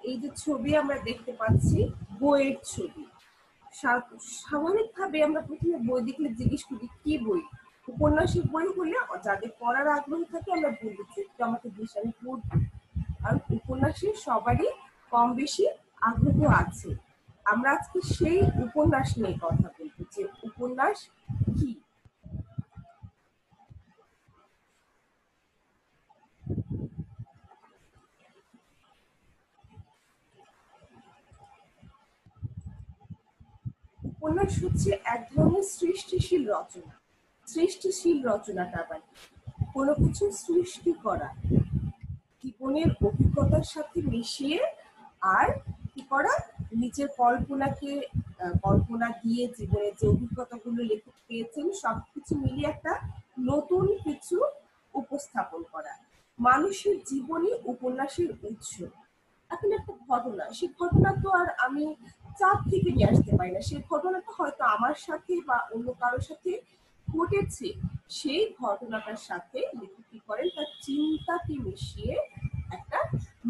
এই যে ছবি আমরা দেখতে পাচ্ছি বইয়ের ছবি। স্বাভাবিকভাবে আমরা প্রথমে বই দেখলে জিজ্ঞেস করি কি বই। উপন্যাসের বই হলে যাদের পড়ার আগ্রহ থাকে আমরা বলবো যে একটু আমাকে দিস, আমি পড়বো। কারণ উপন্যাসে সবারই কম বেশি আগ্রহ আছে। আমরা আজকে সেই উপন্যাস নিয়ে কথা বলবো যে উপন্যাস কি। উপন্যাস হচ্ছে এক ধরনের সৃষ্টিশীল রচনা। সৃষ্টিশীল রচনাটা আবার কোনো কিছু সৃষ্টি করা, জীবনের অভিজ্ঞতার সাথে মিশিয়ে আর কি করা, নিজের কল্পনা দিয়ে জীবনের যে অভিজ্ঞতাগুলো লেখক পেয়েছেন সবকিছু মিলিয়ে একটা নতুন কিছু উপস্থাপন করা। মানুষের জীবনই উপন্যাসের উৎস। এখন একটা ঘটনা, সেই ঘটনা তো আর আমি চাপ থেকে নিয়ে আসতে পারি না। সেই ঘটনাটা হয়তো আমার সাথে বা অন্য কারোর সাথে ঘটেছে। সেই ঘটনাটার সাথে লেখক কি করেন, তার চিন্তাকে মিশিয়ে একটা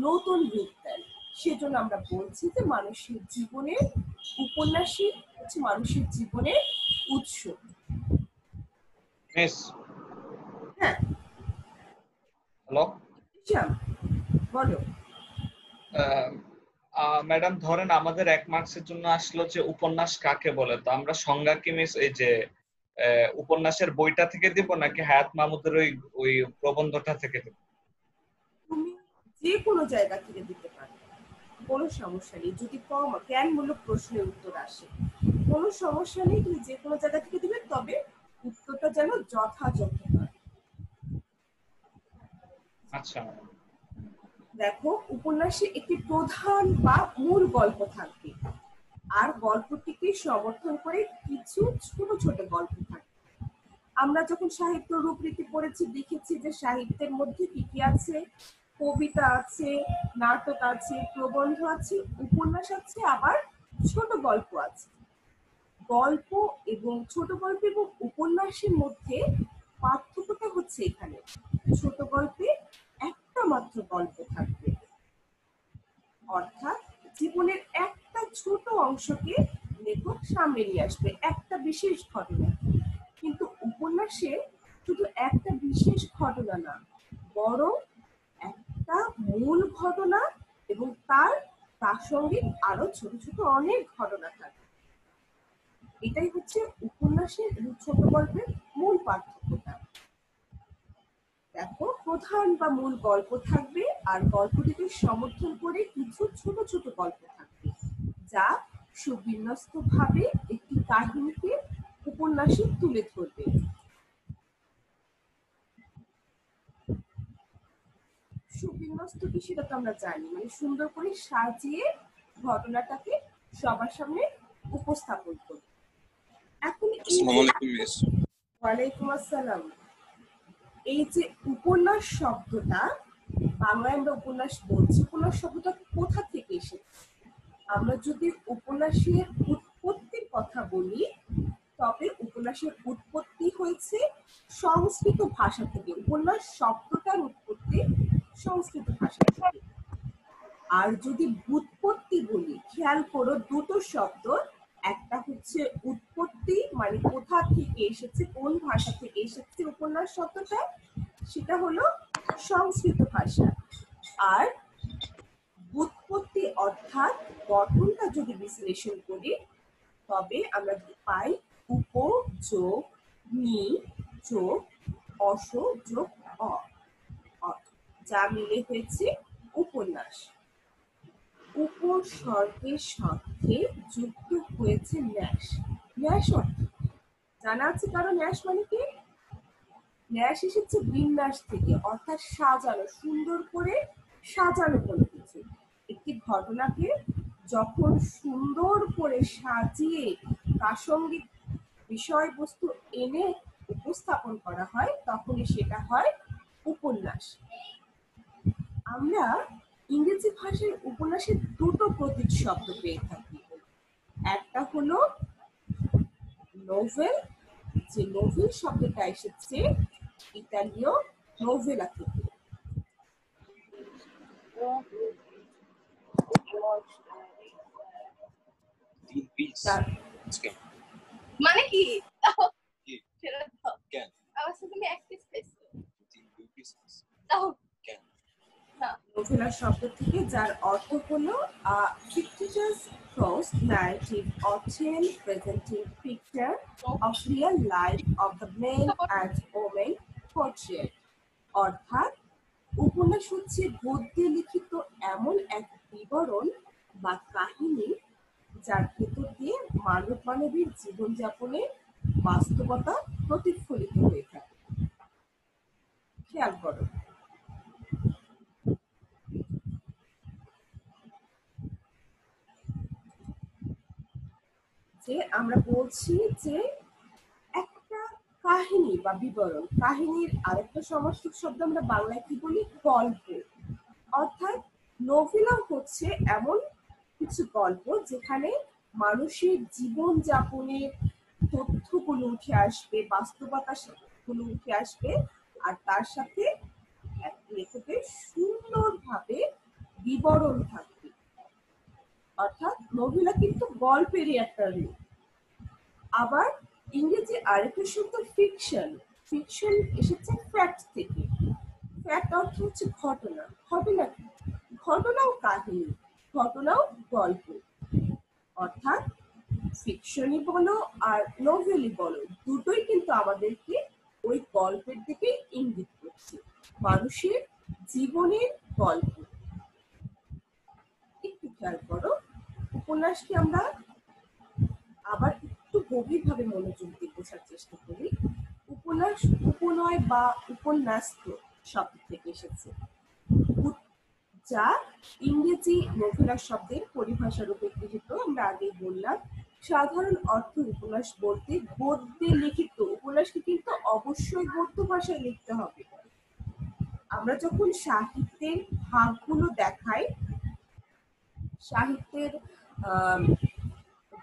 নতুন রূপ দেন। সেজন্য আমরা বলছি যে মানুষের জীবনের উপন্যাসই হচ্ছে মানুষের জীবনের উৎস। মিস হ্যাঁ, হ্যালো বলো। ম্যাডাম ধরেন আমাদের 1 মার্কসের জন্য আসলো যে উপন্যাস কাকে বলে, তো আমরা সংজ্ঞা কি মিস এই যে উপন্যাসের বইটা থেকে দিব নাকি হায়াত মাহমুদের ওই প্রবন্ধটা থেকে দিব? তুমি যে কোনো জায়গা থেকে দিতে পারো, কোনো সমস্যা নেই। যদি কম জ্ঞানমূলক প্রশ্নের উত্তর আসে কোনো সমস্যা নেই, তুমি যে কোনো জায়গা থেকে দিবে, তবে উত্তরটা যেন যথাযথ হয়। আচ্ছা, দেখো, উপন্যাসে একটি প্রধান বা মূল গল্প থাকবে, আর গল্পটিকে সমর্থন করে কিছু ছোট ছোট গল্প থাকবে। আমরা যখন সাহিত্য রূপরীতি পড়েছি দেখেছি যে সাহিত্যের মধ্যে কি কি আছে, কবিতা আছে, নাটক আছে, প্রবন্ধ আছে, উপন্যাস আছে, আবার ছোট গল্প আছে। গল্প এবং ছোট গল্প এবং উপন্যাসের মধ্যে পার্থক্যটা হচ্ছে এখানে ছোট গল্পে একটা মাত্র গল্প থাকবে, অর্থাৎ জীবনের একটা ছোট অংশকে লেখক সামনে নিয়ে আসবে, একটা বিশেষ ঘটনা। কিন্তু উপন্যাসে শুধু একটা বিশেষ ঘটনা না, বরং একটা মূল ঘটনা এবং তার প্রাসঙ্গিক আরো ছোট ছোট অনেক ঘটনা থাকে। এটাই হচ্ছে উপন্যাসের এবং ছোট গল্পের মূল পার্থক্যটা। দেখো, প্রধান বা মূল গল্প থাকবে আর গল্পটিকে সমর্থন করে কিছু ছোট ছোট গল্প থাকবে, যা সুবিন্যস্ত ভাবে একটি কাহিনীকে উপন্যাসে তুলে ধরবে। সুবিন্যস্ত কি সেটা তো আমরা জানি, মানে সুন্দর করে সাজিয়ে ঘটনাটাকে সবার সামনে উপস্থাপন করবে। এখন ওয়ালাইকুম আসসালাম। এই যে উপন্যাস শব্দটা, বাংলায় আমরা উপন্যাস বলছি, উপন্যাস শব্দটা কোথা থেকে এসেছে? আমরা যদি উপন্যাসের উৎপত্তির কথা বলি, তবে উপন্যাসের উৎপত্তি হয়েছে সংস্কৃত ভাষা থেকে। উপন্যাস শব্দটার উৎপত্তি সংস্কৃত ভাষা থেকে। আর যদি ব্যুৎপত্তি বলি, খেয়াল করো দুটো শব্দ, একটা হচ্ছে উৎপত্তি মানে কোথা থেকে এসেছে, কোন ভাষা থেকে এসেছে উপন্যাস শব্দটা, সেটা হলো সংস্কৃত ভাষা। আর ব্যুৎপত্তি অর্থাৎ গঠনটা যদি বিশ্লেষণ করি, তবে আমরা পাই উপ যোগ নি যোগ অস যোগ অ, যা মিলে হয়েছে উপন্যাস। উপসর্গের সাথে যুক্ত হয়েছে ন্যাস। ন্যাস অর্থ জানা আছে কারণ ন্যাস মানে কি? ন্যাস এসেছে বিন্যাস থেকে, অর্থাৎ সাজানো, সুন্দর করে সাজানো কোনো কিছু। একটি ঘটনাকে যখন সুন্দর করে সাজিয়ে প্রাসঙ্গিক বিষয়বস্তু এনে উপস্থাপন করা হয়, তখনই সেটা হয় উপন্যাস। আমরা ইংরেজি ভাষায় উপন্যাসের দুটো প্রতীক শব্দ পেয়ে থাকি। একটা হলো নোভেল, যে নোভেল শব্দটা এসেছে ইতালীয় নোভেলা থেকে। পিস তার আজকে মানে কি কি? সেটা দাও। কেন আমার সাথে তুমি এক পিস খাইছো 2 পিস তাও কেন না নোভেলা শব্দ থেকে, যার অর্থ হলো fictitious prose narrative or tale presenting picture of real life of the men and women portrayed. অর্থাৎ উপন্যাস হচ্ছে গদ্যে লিখিত এমন এক বিবরণ বা কাহিনী যার ভেতর দিয়ে মানব মানবীর জীবনযাপনের বাস্তবতা প্রতিফলিত হয়ে থাকে। খেয়াল করো, যে আমরা বলছি যে একটা কাহিনী বা বিবরণ, কাহিনীর আরেকটা সমার্থক শব্দ আমরা বাংলায় কি বলি, গল্প। অর্থাৎ নভেলা হচ্ছে এমন কিছু গল্প যেখানে মানুষের জীবন যাপনের তথ্যগুলো উঠে আসবে, বাস্তবতা গুলো উঠে আসবে, আর তার সাথে এক লেখকের সুন্দরভাবে বিবরণ থাকবে। অর্থাৎ নভেলা কিন্তু গল্পেরই একটা রূপ। আবার ইংরেজি আরেকটা শব্দ ফিকশন। ফিকশন এসেছে ফ্যাক্ট থেকে। ফ্যাক্ট অর্থ হচ্ছে ঘটনা। ঘটনা কি? ঘটনাও কাহিনী, ঘটনাও গল্প। অর্থাৎ ফিকশনই বলো আর নোভেলই বলো, দুটোই কিন্তু আমাদেরকে ওই গল্পের দিকে ইঙ্গিত করছে, মানুষের জীবনের গল্প। একটু খেয়াল করো, উপন্যাসকে আমরা আবার একটু গভীরভাবে মনোযোগ দিয়ে বোঝার চেষ্টা করি। উপন্যাস উপনয় বা উপন্যাস্ত শব্দ থেকে এসেছে, যা ইংরেজি নোভেলা শব্দের পরিভাষা রূপে গৃহীত। আমরা আগেই বললাম, সাধারণ অর্থ উপন্যাস বলতে গদ্যে লিখিত। উপন্যাসকে কিন্তু অবশ্যই গদ্য ভাষায় লিখতে হবে। আমরা যখন সাহিত্যের ভাগগুলো দেখাই, সাহিত্যের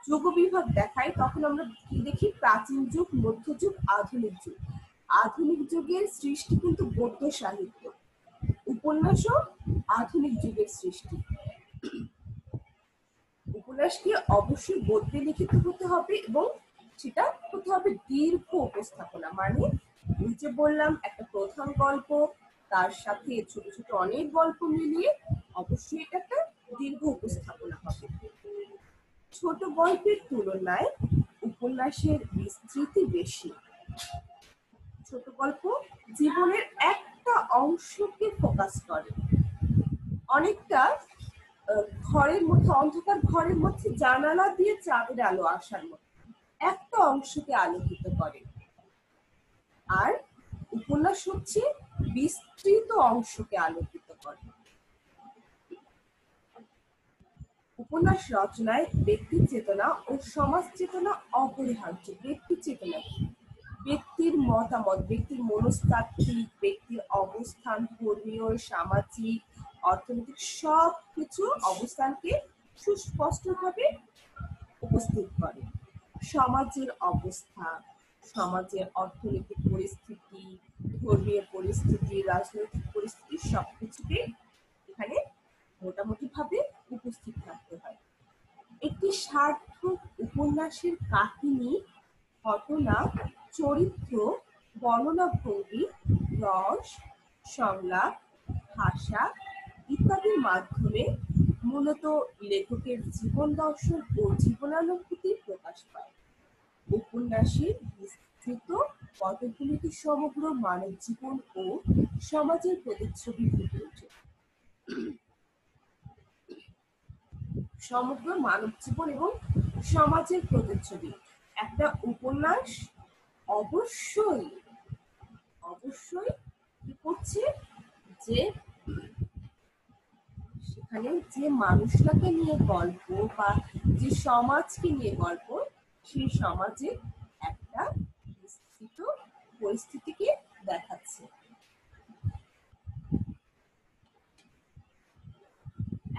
যুগ বিভাগ দেখাই, তখন আমরা কি দেখি, প্রাচীন যুগ, মধ্যযুগ, আধুনিক যুগ। আধুনিক যুগের সৃষ্টি কিন্তু গদ্য সাহিত্য, উপন্যাসও আধুনিক যুগের সৃষ্টি। উপন্যাসকে অবশ্যই গদ্যে লিখিত হতে হবে এবং সেটা হতে হবে দীর্ঘ উপস্থাপনা। মানে ওই যে বললাম, একটা প্রধান গল্প, তার সাথে ছোট ছোট অনেক গল্প মিলিয়ে অবশ্যই এটা একটা দীর্ঘ উপস্থাপনা হবে। ছোট গল্পের তুলনায় উপন্যাসের বিস্তৃতি বেশি। ছোট গল্প জীবনের একটা অংশকে ফোকাস করে, অনেকটা ঘরের মধ্যে, অন্ধকার ঘরের মধ্যে জানালা দিয়ে চাঁদের আলো আসার মতো একটা অংশকে আলোকিত করে। আর উপন্যাস হচ্ছে বিস্তৃত অংশকে আলোকিত করে। উপন্যাস রচনায় ব্যক্তি চেতনা ও সমাজ চেতনা অপরিহার্য। ব্যক্তি চেতনা কি? ব্যক্তির মতামত, ব্যক্তির মনস্তাত্ত্বিক, ব্যক্তির অবস্থান, ধর্মীয়, সামাজিক, অর্থনৈতিক সব কিছু অবস্থানকে সুস্পষ্টভাবে উপস্থিত করে। সমাজের অবস্থা, সমাজের অর্থনৈতিক পরিস্থিতি, ধর্মীয় পরিস্থিতি, রাজনৈতিক পরিস্থিতি সবকিছুকে এখানে মোটামুটি ভাবে উপস্থিত থাকতে হয়। একটি সার্থক উপন্যাসের কাহিনী, ঘটনা, চরিত্র, বর্ণনা ভঙ্গি, রস, সংলাপ, ভাষা ইত্যাদির মাধ্যমে মূলত লেখকের জীবন দর্শন ও জীবনানুভূতি প্রকাশ পায়। উপন্যাসের বিস্তৃত পটভূমিতে সমগ্র মানব জীবন ও সমাজের প্রতিচ্ছবি ফুটে ওঠে। সমগ্র মানব জীবন এবং সমাজের প্রতিচ্ছবি। একটা উপন্যাস অবশ্যই অবশ্যই কি করছে, যে সেখানে যে মানুষটাকে নিয়ে গল্প বা যে সমাজকে নিয়ে গল্প, সেই সমাজে একটা বিস্তৃত পরিস্থিতিকে দেখাচ্ছে।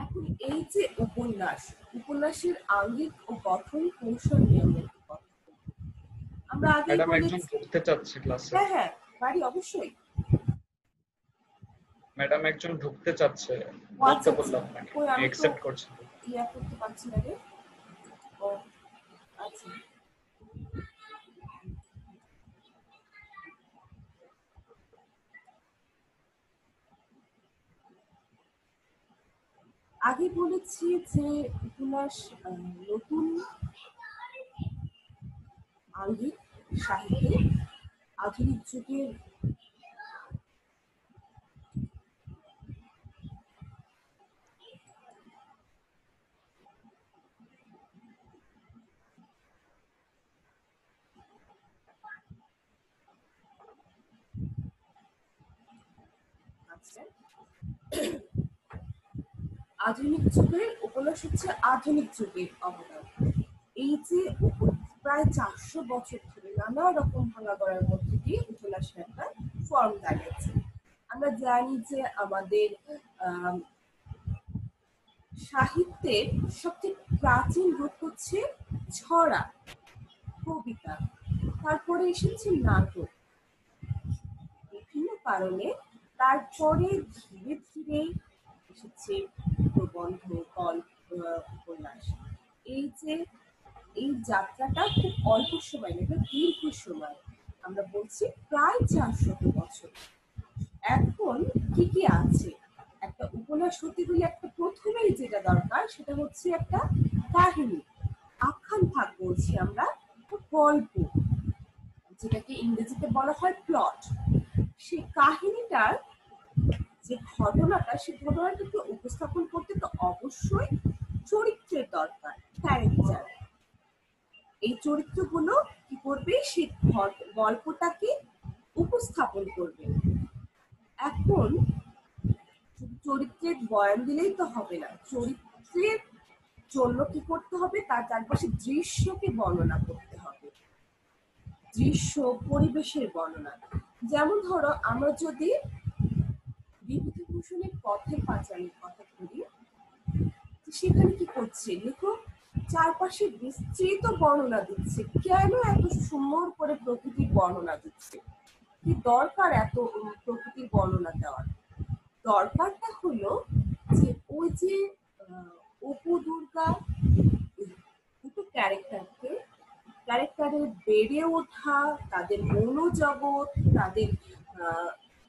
এখন এই যে উপন্যাস, উপন্যাসের আঙ্গিক ও গঠন কৌশল নিয়ে আমরা একটু কথা বলবো। আমরা আগে ম্যাডাম একজন ঢুকতে চাচ্ছে ক্লাসে। হ্যাঁ হ্যাঁ বাড়ি অবশ্যই। ম্যাডাম একজন ঢুকতে চাচ্ছে, ও আচ্ছা বলতে বললাম আচ্ছা, আপনাকে, ওই আমি তো অ্যাকসেপ্ট করছেন। ইয়া করতে পারছি না রে। ও আগে বলেছি যে উপন্যাস নতুন আঙ্গিক সাহিত্যে আধুনিক যুগের আছে। আধুনিক যুগের উপন্যাস হচ্ছে আধুনিক যুগের অবদান। এই যে প্রায় 400 বছর ধরে নানা রকম ভাঙা গড়ার মধ্যে দিয়ে উপন্যাসের একটা ফর্ম দাঁড়িয়েছে। আমরা জানি যে আমাদের আহ সাহিত্যের সবচেয়ে প্রাচীন রূপ হচ্ছে ছড়া, কবিতা, তারপরে এসেছে নাটক। বিভিন্ন কারণে তারপরে ধীরে ধীরে এসেছে প্রবন্ধ, গল্প, উপন্যাস। এই যে এই যাত্রাটা খুব অল্প সময় না, এটা দীর্ঘ সময়, আমরা বলছি প্রায় 400 বছর। এখন কি কি আছে? একটা উপন্যাস হতে গেলে একটা প্রথমেই যেটা দরকার সেটা হচ্ছে একটা কাহিনী, আখ্যান ভাগ বলছি আমরা, গল্প, যেটাকে ইংরেজিতে বলা হয় প্লট। সেই কাহিনীটার যে ঘটনাটা, সেই ঘটনাটাকে উপস্থাপন করতে তো অবশ্যই চরিত্রের দরকার, ক্যারেক্টার। এই চরিত্রগুলো কি করবে? সেই গল্পটাকে উপস্থাপন করবে। এখন চরিত্রের বয়ান দিলেই তো হবে না, চরিত্রের জন্য কি করতে হবে? তার চারপাশে দৃশ্যকে বর্ণনা করতে হবে, দৃশ্য পরিবেশের বর্ণনা। যেমন ধরো, আমরা যদি বিভূতিভূষণের পথের পাঁচালীর কথা বলি, সেখানে কি করছে লেখক? চারপাশে বিস্তৃত বর্ণনা দিচ্ছে। কেন এত সুন্দর করে প্রকৃতির বর্ণনা দিচ্ছে? কি দরকার এত প্রকৃতির বর্ণনা দেওয়ার? দরকারটা হলো যে ওই যে অপু দুর্গা দুটো ক্যারেক্টারের বেড়ে ওঠা, তাদের মনোজগৎ, তাদের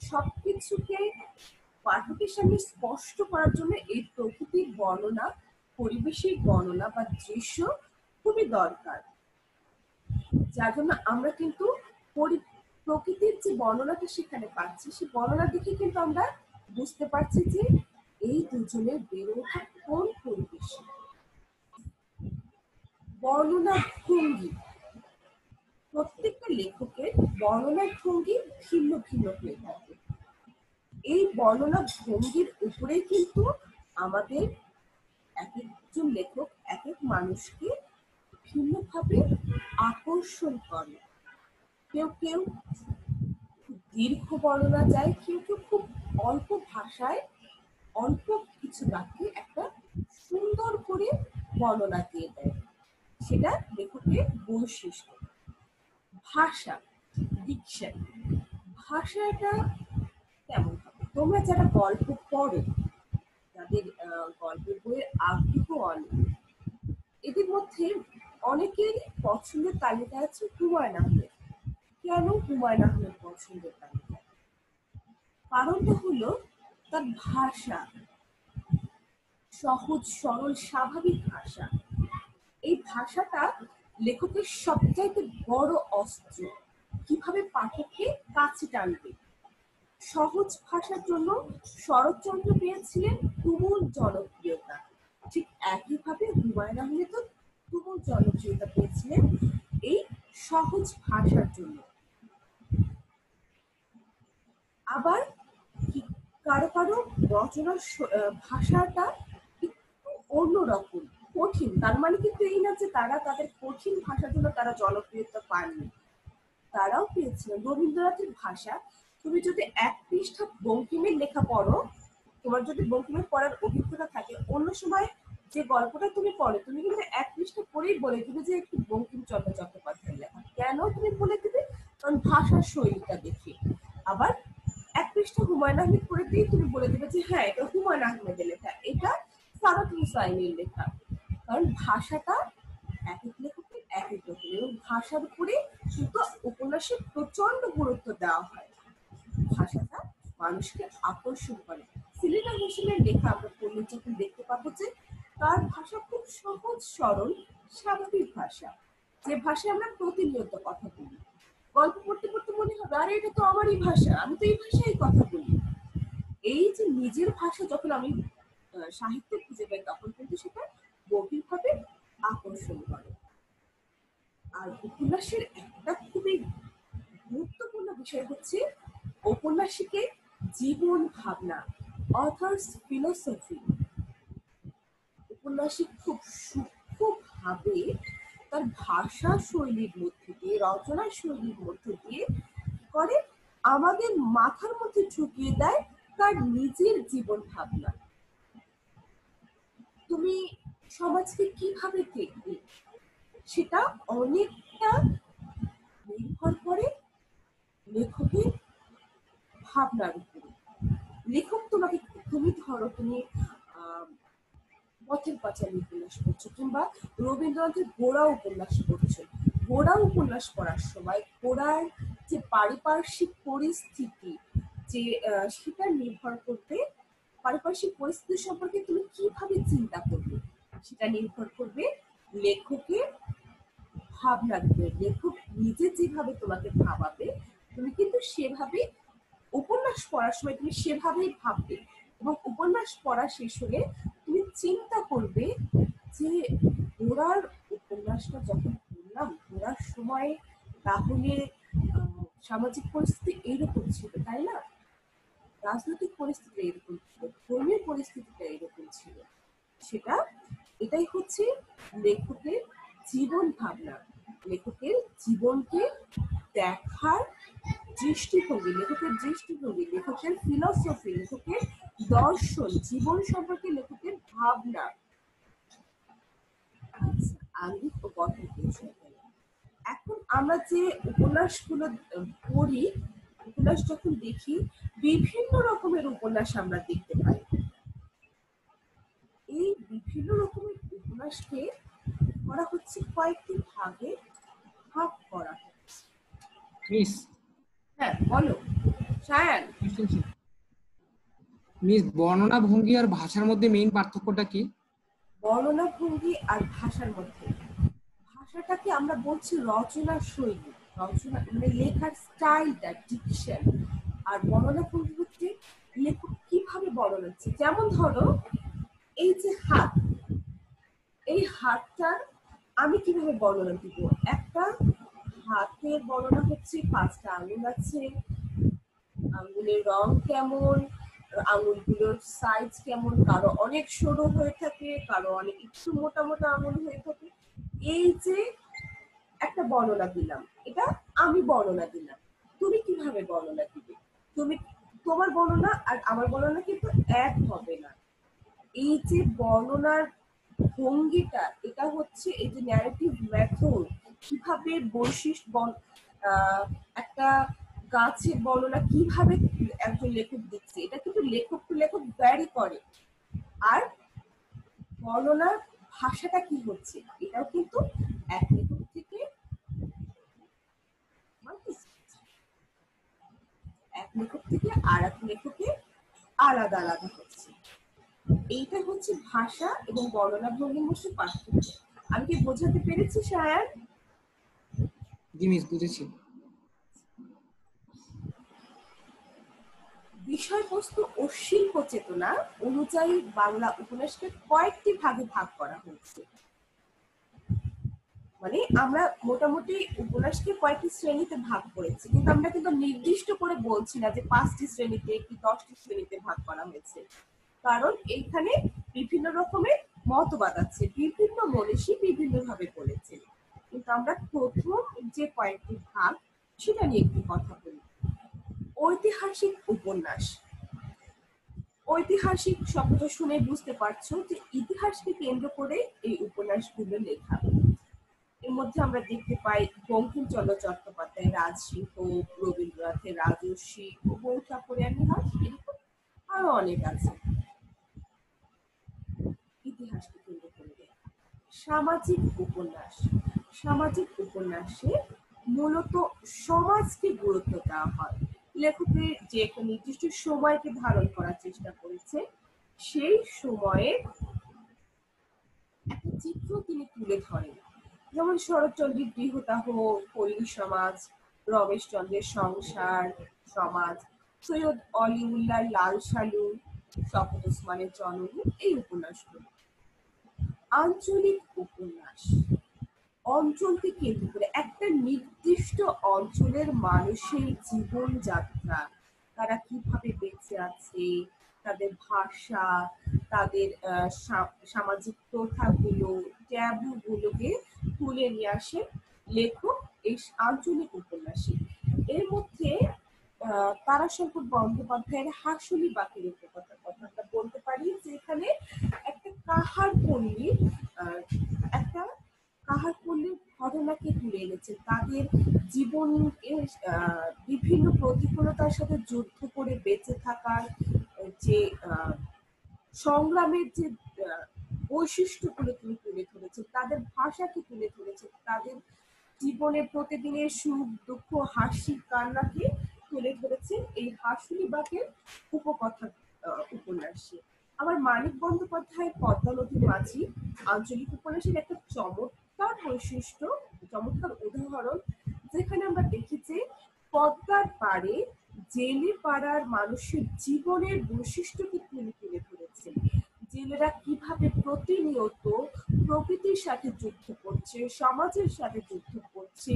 সবকিছুকে পাঠকের সামনে স্পষ্ট করার জন্য এই প্রকৃতির বর্ণনা, পরিবেশের বর্ণনা বা দৃশ্য খুবই দরকার। যার জন্য আমরা কিন্তু প্রকৃতির যে বর্ণনাটা সেখানে পাচ্ছি, সেই বর্ণনা দেখে কিন্তু আমরা বুঝতে পারছি যে এই দুজনের বেড়ে ওঠা কোন পরিবেশে। বর্ণনা ভঙ্গি, প্রত্যেকটা লেখকের বর্ণনার ভঙ্গি ভিন্ন ভিন্ন হয়ে থাকে। এই বর্ণনা ভঙ্গির উপরেই কিন্তু আমাদের এক একজন লেখক এক এক মানুষকে ভিন্নভাবে আকর্ষণ করে। কেউ কেউ দীর্ঘ বর্ণনা যায়, কেউ কেউ খুব অল্প ভাষায় অল্প কিছু বাক্যে একটা সুন্দর করে বর্ণনা দিয়ে দেয়। সেটা লেখকের বৈশিষ্ট্য। ভাষা, ডিকশন, ভাষাটা কেমন হবে? তোমরা যারা গল্প পড়ো, যাদের গল্পের বইয়ের আগ্রহ অনেক, এদের মধ্যে অনেকের পছন্দের তালিকা আছে হুমায়ুন আহমেদ। কেন হুমায়ুন আহমেদ পছন্দের তালিকা? কারণটা হলো তার ভাষা, সহজ সরল স্বাভাবিক ভাষা। এই ভাষাটা লেখকের সবচাইতে বড় অস্ত্র, কিভাবে পাঠককে কাছে টানবে। সহজ ভাষার জন্য শরৎচন্দ্র পেয়েছিলেন তুমুল জনপ্রিয়তা, ঠিক একইভাবে হুমায়ুন আহমেদও তুমুল জনপ্রিয়তা পেয়েছিলেন এই সহজ ভাষার জন্য। আবার কারো কারো রচনার ভাষাটা একটু অন্যরকম, কঠিন। তার মানে কিন্তু এই না যে তারা তাদের কঠিন ভাষার জন্য তারা জনপ্রিয়তা পাননি, তারাও পেয়েছিলেন। রবীন্দ্রনাথের ভাষা, তুমি যদি 1 পৃষ্ঠা বঙ্কিমের লেখা পড়ো, তোমার যদি বঙ্কিমের পড়ার অভিজ্ঞতা থাকে, অন্য সময় যে গল্পটা তুমি পড়ো, তুমি কিন্তু 1 পৃষ্ঠা পড়েই বলে দিবে যে একটু বঙ্কিমচন্দ্র চট্টোপাধ্যায়ের লেখা। কেন তুমি বলে দিবে? কারণ ভাষার শৈলীটা দেখে। আবার 1 পৃষ্ঠা হুমায়ুন আহমেদ পড়ে দিয়ে তুমি বলে দিবে যে হ্যাঁ, এটা হুমায়ুন আহমেদের লেখা, এটা সাদাত হুসাইনের লেখা। কারণ ভাষাটা এক এক লেখকের এক এক রকম, এবং ভাষার উপরে কিন্তু উপন্যাসে প্রচন্ড গুরুত্ব দেওয়া হয়। ভাষাটা মানুষকে আকর্ষণ করে। সিলেনা হোসেনের লেখা আমরা পড়লে যখন দেখতে পাবো যে তার ভাষা খুব সহজ সরল স্বাভাবিক ভাষা, যে ভাষায় আমরা প্রতিনিয়ত কথা বলি। গল্প পড়তে পড়তে মনে হবে আরে এটা তো আমারই ভাষা, আমি তো এই ভাষায় কথা বলি। এই যে নিজের ভাষা যখন আমি সাহিত্যে খুঁজে পাই তখন কিন্তু সেটা গভীরভাবে আকর্ষণ করে। আর উপন্যাসের একটা খুবই গুরুত্বপূর্ণ বিষয় হচ্ছে ঔপন্যাসিকের জীবন ভাবনা, অথার্স ফিলোসফি। উপন্যাসিক খুব সূক্ষ্মভাবে তার ভাষা শৈলীর মধ্যে দিয়ে, রচনা শৈলীর মধ্যে দিয়ে করে আমাদের মাথার মধ্যে ঢুকিয়ে দেয় তার নিজের জীবন ভাবনা। তুমি সমাজকে কিভাবে দেখবে সেটা অনেকটা নির্ভর করে লেখকের ভাবনার উপরে। লেখক তোমাকে, তুমি ধরো তুমি পথের পাঁচালী উপন্যাস পড়ছো কিংবা রবীন্দ্রনাথের গোড়া উপন্যাস পড়ছো। গোড়া উপন্যাস পড়ার সময় গোড়ার যে পারিপার্শ্বিক পরিস্থিতি, যে সেটা নির্ভর করবে, পারিপার্শ্বিক পরিস্থিতি সম্পর্কে তুমি কিভাবে চিন্তা করবে সেটা নির্ভর করবে লেখকের ভাবনার উপরে। লেখক নিজে যেভাবে তোমাকে ভাবাবে তুমি কিন্তু সেভাবে উপন্যাস পড়ার সময় তুমি সেভাবেই ভাববে, এবং উপন্যাস পড়া শেষ হলে তুমি চিন্তা করবে যে গোড়ার উপন্যাসটা যখন পড়লাম গোড়ার সময় তাহলে সামাজিক পরিস্থিতি এইরকম ছিল, তাই না? রাজনৈতিক পরিস্থিতি এরকম ছিল, ধর্মীয় পরিস্থিতিটা এরকম ছিল। সেটা এটাই হচ্ছে লেখকের জীবন ভাবনা, লেখকের জীবনকে দেখার দৃষ্টিভঙ্গি, লেখকের দৃষ্টিভঙ্গি, লেখকের ফিলসফি, লেখকের দর্শন, জীবন সম্পর্কে লেখকের ভাবনা। আচ্ছা, আঙ্গিক ও গঠন কৌশল। এখন আমরা যে উপন্যাসগুলো পড়ি, উপন্যাস যখন দেখি বিভিন্ন রকমের উপন্যাস আমরা দেখতে পাই। এই বিভিন্ন রকমের উপন্যাসকে করা হচ্ছে কয়েকটি ভাগে ভাগ করা হচ্ছে। মিস হ্যাঁ বলো সায়ান। মিস বর্ণনা ভঙ্গি আর ভাষার মধ্যে মেইন পার্থক্যটা কি? বর্ণনা ভঙ্গি আর ভাষার মধ্যে, ভাষাটাকে আমরা বলছি রচনা শৈলী, রচনা মানে লেখার স্টাইলটা, ডিকশন। আর বর্ণনা ভঙ্গি হচ্ছে লেখক কিভাবে বর্ণনা দিচ্ছে। যেমন ধরো এই যে হাত, এই হাতটার আমি কিভাবে বর্ণনা দিব। একটা হাতের বর্ণনা হচ্ছে 5টা আঙুল আছে, আঙুলের রং কেমন, আঙুলগুলোর সাইজ কেমন, কারো অনেক সরু হয়ে থাকে, কারো অনেক একটু মোটা মোটা আঙুল হয়ে থাকে। এই যে একটা বর্ণনা দিলাম, এটা আমি বর্ণনা দিলাম। তুমি কিভাবে বর্ণনা দিবে? তুমি তোমার বর্ণনা আর আমার বর্ণনা কিন্তু এক হবে না। এই যে বর্ণনার ভঙ্গিটা, এটা হচ্ছে এই যে ন্যারেটিভ মেথড, কিভাবে বৈশিষ্ট্য একটা গাছের বর্ণনা কিভাবে একজন লেখক দিচ্ছে, এটা কিন্তু লেখক টু লেখক ভ্যারি করে। আর বর্ণনার ভাষাটা কি হচ্ছে এটাও কিন্তু এক লেখক থেকে আর এক লেখকে আলাদা আলাদা হচ্ছে। এইটা হচ্ছে ভাষা এবং বর্ণনা ভঙ্গির মধ্যে পার্থক্য। আমি কি বোঝাতে পেরেছি সায়ান? জি মিস, বুঝেছি। বিষয়বস্তু ও শিল্প চেতনা অনুযায়ী বাংলা উপন্যাসকে কয়েকটি ভাগে ভাগ করা হয়েছে। মানে আমরা মোটামুটি উপন্যাসকে কয়েকটি শ্রেণীতে ভাগ করেছি, কিন্তু আমরা কিন্তু নির্দিষ্ট করে বলছি না যে 5টি শ্রেণীতে কি 10টি শ্রেণীতে ভাগ করা হয়েছে, কারণ এইখানে বিভিন্ন রকমের মতবাদ আছে, বিভিন্ন মনীষী বিভিন্ন ভাবে বলেছে। কিন্তু আমরা প্রথম যে কয়েকটি ভাগ সেটা নিয়ে একটু কথা বলি। ঐতিহাসিক উপন্যাস। ঐতিহাসিক শব্দটা শুনে বুঝতে পারছো যে ইতিহাসকে কেন্দ্র করে এই উপন্যাসগুলো লেখা। এর মধ্যে আমরা দেখতে পাই বঙ্কিমচন্দ্র চট্টোপাধ্যায় রাজসিংহ, রবীন্দ্রনাথের রাজর্ষি ও বউ ঠাকুরের ইতিহাস, এরকম আরো অনেক আছে। ইতিহাসকে কেন্দ্র করে লেখা। সামাজিক উপন্যাস। সামাজিক উপন্যাসে মূলত সমাজকে গুরুত্ব দেওয়া হয়। লেখকের যে একটা নির্দিষ্ট সময়কে ধারণ করার চেষ্টা করেছে, সেই সময়ে একটা চিত্র তিনি তুলে ধরেন, যেমন শরৎচন্দ্রের গৃহদাহ, পল্লী সমাজ, রমেশচন্দ্রের সংসার সমাজ, সৈয়দ অলিউল্লাহ লাল সালু, শওকত ওসমানের জননী, এই উপন্যাসগুলো। আঞ্চলিক উপন্যাস অঞ্চলকে কেন্দ্র করে একটা নির্দিষ্ট অঞ্চলের মানুষের জীবনযাত্রা, তারা কিভাবে বেঁচে আছে, তাদের ভাষা, তাদের সামাজিক প্রথাগুলো, ট্যাবু গুলোকে তুলে নিয়ে আসে লেখক এই আঞ্চলিক উপন্যাসে। এর মধ্যে তারাশঙ্কর বন্দ্যোপাধ্যায়ের হাঁসুলি বাকের কথাটা বলতে পারি, যে এখানে একটা কাহার পল্লী, একটা কাহারপল্লীর ঘটনাকে তুলে এনেছে, তাদের জীবনের বিভিন্ন প্রতিকূলতার সাথে যুদ্ধ করে বেঁচে থাকার যে সংগ্রামের যে বৈশিষ্ট্যগুলো তিনি তুলে ধরেছেন, তাদের ভাষাকে তুলে ধরেছেন, তাদের জীবনের প্রতিদিনের সুখ দুঃখ হাসি কান্নাকে তুলে ধরেছেন এই হাঁসুলি বাকের উপকথা উপন্যাসে। আবার মানিক বন্দ্যোপাধ্যায়ের পদ্মা নদীর মাঝি আঞ্চলিক উপন্যাসের একটা চমৎকার বৈশিষ্ট্য, চমৎকার উদাহরণ, যেখানে আমরা দেখি যে পদ্মার পাড়ে জেলে পাড়ার মানুষের জীবনের বৈশিষ্ট্যকে তিনি তুলে ধরেছেন। জেলেরা কিভাবে প্রতিনিয়ত প্রকৃতির সাথে যুদ্ধ করছে, সমাজের সাথে যুদ্ধ করছে,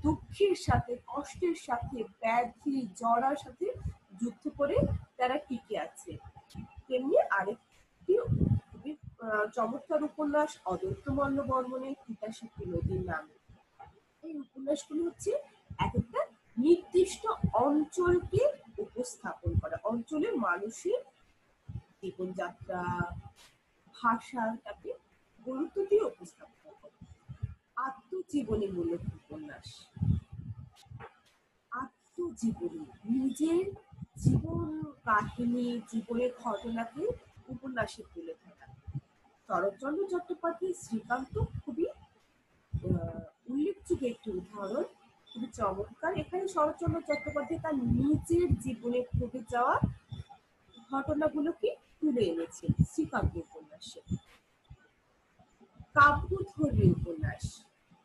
দুঃখের সাথে, কষ্টের সাথে, ব্যাধি জড়ার সাথে যুদ্ধ করে তারা টিকে আছে। তেমনি আরেকটি খুবই চমৎকার উপন্যাস অদ্বৈতমল্ল বর্মণের তিতাসাথী নদীর নামে। এই উপন্যাসগুলো হচ্ছে এক একটা নির্দিষ্ট অঞ্চলকে উপস্থাপন করা, অঞ্চলের মানুষের জীবনযাত্রা, ভাষাটাকে গুরুত্ব দিয়ে উপস্থাপন করে। আত্মজীবনীমূলক উপন্যাস, আত্মজীবনী, নিজের জীবন কাহিনী, জীবনের ঘটনাকে উপন্যাসে তুলে ধরা। শরৎচন্দ্র চট্টোপাধ্যায় শ্রীকান্ত খুবই উল্লেখযোগ্য একটি উদাহরণ, খুবই চমৎকার। এখানে শরৎচন্দ্র চট্টোপাধ্যায় তার নিজের জীবনে ঘটে যাওয়া ঘটনাগুলোকে তুলে এনেছেন শ্রীকান্ত উপন্যাসে। কাব্যধর্মী উপন্যাস,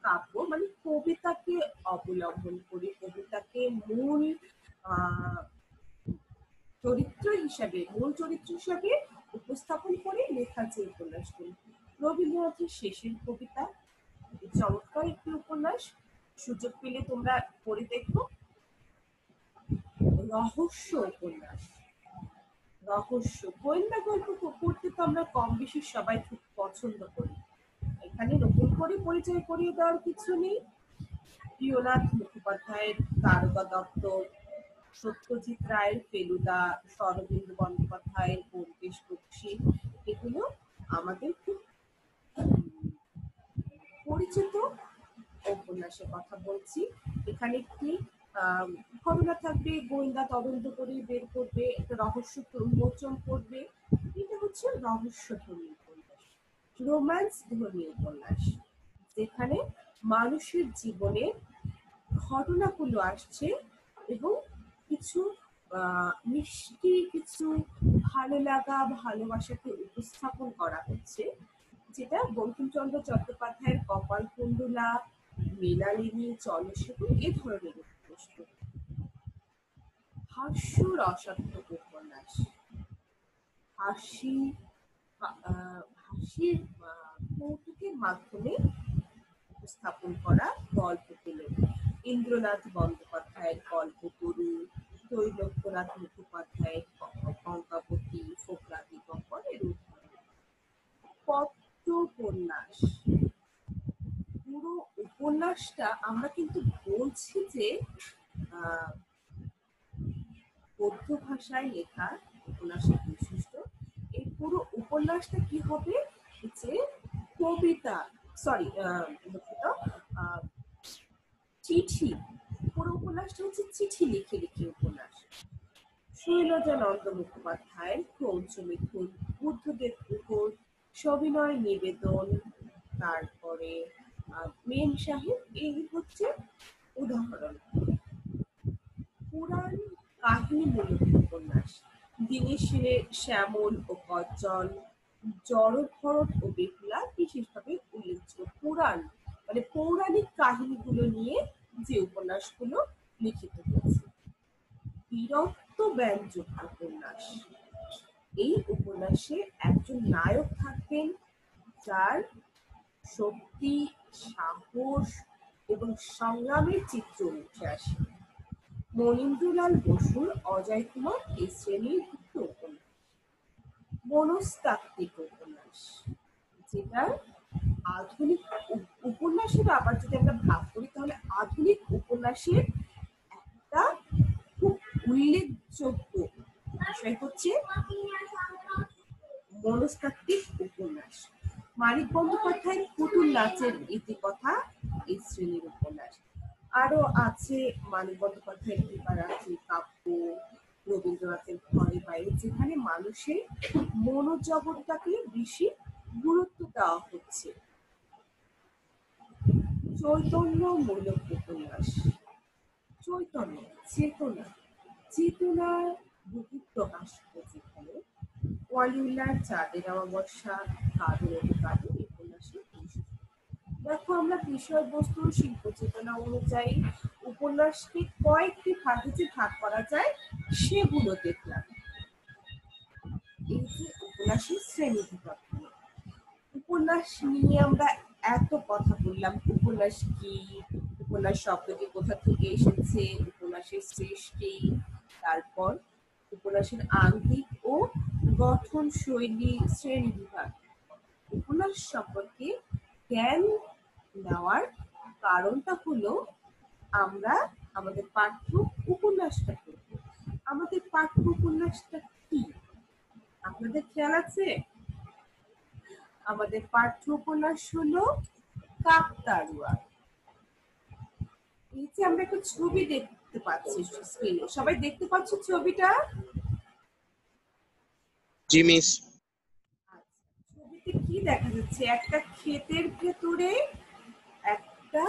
কাব্য মানে কবিতাকে অবলম্বন করে, কবিতাকে মূল চরিত্র হিসাবে, মূল চরিত্র হিসাবে উপস্থাপন করে লেখা যে উপন্যাসগুলো। রবীন্দ্রনাথের শেষের কবিতা চমৎকার একটি উপন্যাস, সুযোগ পেলে তোমরা পড়ে দেখো। রহস্য উপন্যাস, রহস্য গোয়েন্দা গল্প পড়তে তো আমরা কম বেশি সবাই খুব পছন্দ করি, এখানে নতুন করে পরিচয় করিয়ে দেওয়ার কিছু নেই। প্রিয়নাথ মুখোপাধ্যায়ের দারোগা দপ্তর, সত্যজিৎ রায়ের ফেলুদা, শরদিন্দু বন্দ্যোপাধ্যায়ের ব্যোমকেশ বক্সী, এগুলো আমাদের খুব পরিচিত উপন্যাসের কথা বলছি। এখানে একটি ঘটনা থাকবে, গোয়েন্দা তদন্ত করে বের করবে, একটা রহস্য উন্মোচন করবে, এটা হচ্ছে রহস্যধর্মী উপন্যাস। রোম্যান্স ধর্মী উপন্যাস, যেখানে মানুষের জীবনে ঘটনাগুলো আসছে এবং কিছু মিষ্টি, কিছু ভালো লাগা, ভালোবাসাকে উপস্থাপন করা হচ্ছে, যেটা বঙ্কিমচন্দ্র চট্টোপাধ্যায়ের কপালকুণ্ডলা, মৃণালিনী, চন্দ্রশেখর এ ধরনের উপন্যাস। হাস্য রসাত্মক উপন্যাস, হাসির কৌতুকের মাধ্যমে উপস্থাপন করা গল্পগুলো। ইন্দ্রনাথ বন্দ্যোপাধ্যায়ের কল্পতরু, ত্রৈলোক্যনাথ মুখোপাধ্যায়ের কঙ্কাবতী, ফোকলা দিগম্বর এর উদাহরণ। পত্রোপন্যাস, পুরো উপন্যাসটা আমরা কিন্তু বলছি যে গদ্য ভাষায় লেখা উপন্যাসের বৈশিষ্ট্য। এই পুরো উপন্যাসটা কি হবে, যে কবিতা, সরি চিঠি, পুরো উপন্যাসটা হচ্ছে চিঠি লিখে লিখে উপন্যাস। শৈলজানন্দ মুখোপাধ্যায়ের ক্রৌঞ্চ মিথুন, বুদ্ধদেব গুহর সবিনয় নিবেদন, তারপরে মেম সাহেব, এই হচ্ছে উদাহরণ। পুরাণ কাহিনীমূলক উপন্যাস, দীনেশে শ্যামল ও কজ্জল, জড়ভরত ও বেহুলা বিশেষভাবে উল্লেখযোগ্য। পুরাণ মানে পৌরাণিক কাহিনীগুলো নিয়ে যে উপন্যাসগুলো লিখিত হয়েছে। বীরত্ব ব্যঞ্জক উপন্যাস। এই উপন্যাসে একজন নায়ক থাকবেন যার শক্তি, সাহস এবং সংগ্রামের চিত্র উঠে আসে। মনীন্দ্রলাল বসুর অজয় কুমার এই শ্রেণীর উপন্যাস। মনস্তাত্ত্বিক উপন্যাস, যেটা আধুনিক উপন্যাসের আবার যদি আমরা ভাগ করি তাহলে আধুনিক উপন্যাসের একটা খুব উল্লেখযোগ্য বিষয় হচ্ছে মনস্তাত্ত্বিক উপন্যাস। মানিক বন্দ্যোপাধ্যায়ের পুতুল নাচের ইতিকথা এই শ্রেণীর উপন্যাস। আরো আছে মানিক বন্দ্যোপাধ্যায়ের কৃপারাত্রি কাব্য, রবীন্দ্রনাথের ঘরে বাইরে, যেখানে মানুষের মনোজগৎটাকে বেশি গুরুত্ব দেওয়া হচ্ছে। চৈতন্যমূলক উপন্যাস। চৈতন্য, চেতনা, চেতনার বহিঃপ্রকাশ যেখানে ওয়ালিউল্লাহর চাঁদের অমাবস্যা, কাদের অধিকারী উপন্যাসের বৈশিষ্ট্য। দেখো, আমরা বিষয়বস্তু শিল্প চেতনা অনুযায়ী উপন্যাসকে কয়েকটি ভাগে যে ভাগ করা যায় সেগুলো দেখলাম। এই যে উপন্যাসের শ্রেণী বিভাগ, উপন্যাস নিয়ে আমরা এত কথা বললাম। উপন্যাস কি, উপন্যাস শব্দটি কোথা থেকে এসেছে, উপন্যাসের সৃষ্টি, তারপর উপন্যাসের আঙ্গিক ও গঠন শৈলী, শ্রেণী বিভাগ। উপন্যাস সম্পর্কে জ্ঞান নেওয়ার কারণটা হলো আমরা আমাদের পাঠ্য উপন্যাসটা করব। আমাদের পাঠ্য উপন্যাসটা কি আপনাদের খেয়াল আছে? আমাদের পাঠ্য উপন্যাস হলো কাকতাড়ুয়া। এই যে আমরা একটা ছবি দেখতে পাচ্ছি স্ক্রিনে, সবাই দেখতে পাচ্ছ ছবিটা? জি মিস। ছবিতে কি দেখা যাচ্ছে? একটা ক্ষেতের ভেতরে একটা